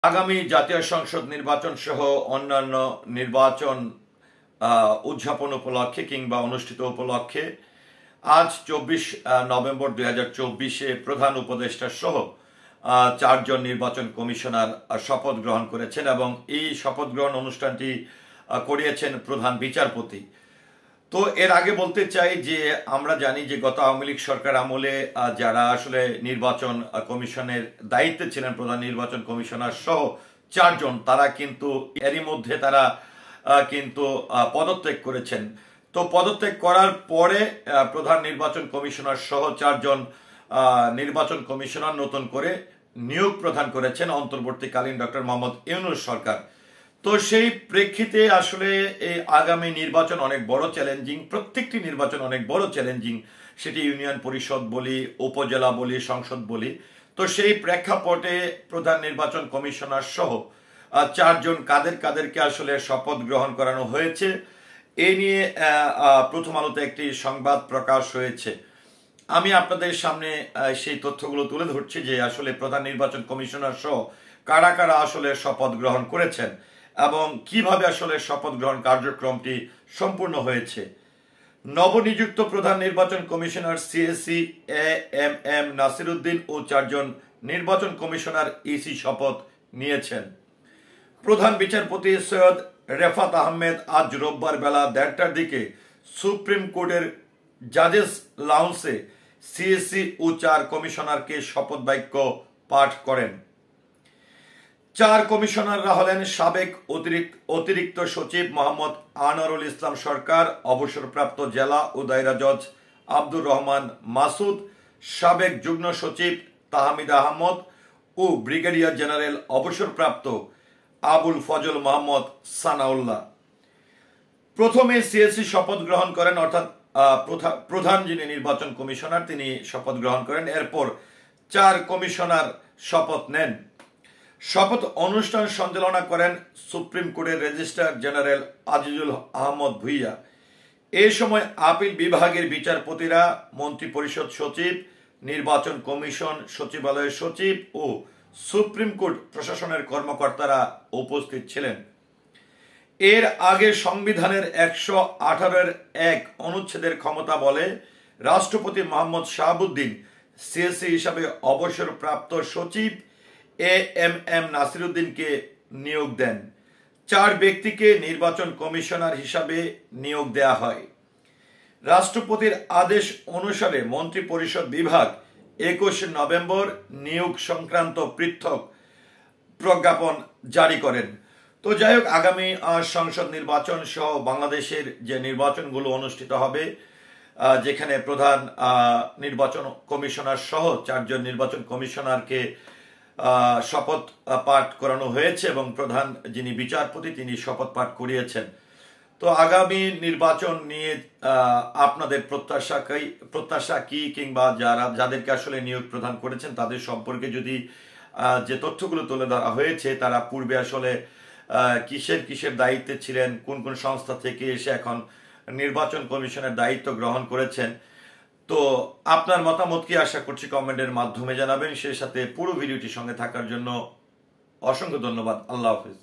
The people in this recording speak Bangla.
আগামী জাতীয় সংসদ নির্বাচন সহ অন্যান্য নির্বাচন উদযাপন উপলক্ষে কিংবা অনুষ্ঠিত উপলক্ষে আজ 24 নভেম্বর 2024-এ প্রধান উপদেষ্টা সহ চারজন নির্বাচন কমিশনার শপথ গ্রহণ করেছেন এবং এই শপথ গ্রহণ অনুষ্ঠানটি করিয়েছেন প্রধান বিচারপতি। তো এর আগে বলতে চাই যে আমরা জানি যে গত আওয়ামী লীগ সরকার আমলে যারা আসলে নির্বাচন কমিশনের দায়িত্বে ছিলেন, প্রধান নির্বাচন কমিশনার সহ চারজন, তারা কিন্তু এরই মধ্যে তারা কিন্তু পদত্যাগ করেছেন। তো পদত্যাগ করার পরে প্রধান নির্বাচন কমিশনার সহ চারজন নির্বাচন কমিশনার নতুন করে নিয়োগ প্রদান করেছেন অন্তর্বর্তীকালীন ডক্টর মোহাম্মদ ইউনূস সরকার। তো সেই প্রেক্ষিতে আসলে এই আগামী নির্বাচন অনেক বড় চ্যালেঞ্জিং, প্রত্যেকটি নির্বাচন অনেক বড় চ্যালেঞ্জিং, সেটি ইউনিয়ন পরিষদ বলি, উপজেলা বলি, সংসদ বলি। তো সেই প্রেক্ষাপটে প্রধান নির্বাচন কমিশনার সহ চারজন কাদেরকে আসলে শপথ গ্রহণ করানো হয়েছে এই নিয়ে প্রথম আলোতে একটি সংবাদ প্রকাশ হয়েছে। আমি আপনাদের সামনে সেই তথ্যগুলো তুলে ধরছি যে আসলে প্রধান নির্বাচন কমিশনার সহ কারা কারা আসলে শপথ গ্রহণ করেছেন এবং কিভাবে আসলে শপথ গ্রহণ কার্যক্রমটি সম্পূর্ণ হয়েছে। নবনিযুক্ত প্রধান নির্বাচন commissioner CEC AMM Nasir Uddin ও চারজন নির্বাচন কমিশনার ইসি শপথ নিয়েছেন। প্রধান বিচারপতি সৈয়দ রেফাত আহমেদ আজ রোববার বেলা 1:30টার দিকে সুপ্রিম কোর্টের জাজেস লাউঞ্জে সিএসি ও চার কমিশনারকে শপথ বাক্য পাঠ করেন। চার কমিশনাররা হলেন সাবেক অতিরিক্ত সচিব মোহাম্মদ আনোয়ারুল ইসলাম সরকার, অবসরপ্রাপ্ত জেলা ও দায়রা জজ আব্দুর রহমান মাসুদ, সাবেক যুগ্ম সচিব তাহমিদ আহমদ ও ব্রিগেডিয়ার জেনারেল অবসরপ্রাপ্ত আবুল ফজল মোহাম্মদ সানাউল্লাহ। প্রথমে সিএসি শপথ গ্রহণ করেন, অর্থাৎ প্রধান যিনি নির্বাচন কমিশনার তিনি শপথ গ্রহণ করেন। এরপর চার কমিশনার শপথ নেন। শপথ অনুষ্ঠান সঞ্চালনা করেন সুপ্রিম কোর্টের রেজিস্ট্রার জেনারেল আজিজুল আহমদ ভুইয়া। এই সময় আপিল বিভাগের বিচারপতিরা, মন্ত্রিপরিষদ সচিব, নির্বাচন কমিশন সচিবালয়ের সচিব ও সুপ্রিম কোর্ট প্রশাসনের কর্মকর্তারা উপস্থিত ছিলেন। এর আগে সংবিধানের 118(1) অনুচ্ছেদের ক্ষমতা বলে রাষ্ট্রপতি মোহাম্মদ শাহাবুদ্দিন সিএসি হিসাবে অবসরপ্রাপ্ত সচিব এএমএম নাসির উদ্দিনকে নিয়োগ দেন। চার ব্যক্তিকে নির্বাচন কমিশনার হিসাবে নিয়োগ দেয়া হয়। রাষ্ট্রপতির আদেশ অনুসারে মন্ত্রিপরিষদ বিভাগ 21 নভেম্বর নিয়োগ সংক্রান্ত পৃথক প্রজ্ঞাপন জারি করেন। তো যাই হোক, আগামী সংসদ নির্বাচন সহ বাংলাদেশের যে নির্বাচনগুলো অনুষ্ঠিত হবে, যেখানে প্রধান নির্বাচন কমিশনার সহ চারজন নির্বাচন কমিশনারকে শপথ পাঠ করানো হয়েছে এবং প্রধান যিনি বিচারপতি তিনি শপথ পাঠ করিয়েছেন। তো আগামী নির্বাচন নিয়ে আপনাদের প্রত্যাশা কি কিংবা যাদেরকে আসলে নিয়োগ প্রদান করেছেন তাদের সম্পর্কে যদি যে তথ্যগুলো তুলে ধরা হয়েছে, তারা পূর্বে আসলে কিসের দায়িত্বে ছিলেন, কোন কোন সংস্থা থেকে এসে এখন নির্বাচন কমিশনের দায়িত্ব গ্রহণ করেছেন, তো আপনার মতামত কি আশা করছি কমেন্টের মাধ্যমে জানাবেন। সেই সাথে পুরো ভিডিওটির সঙ্গে থাকার জন্য অসংখ্য ধন্যবাদ। আল্লাহ হাফেজ।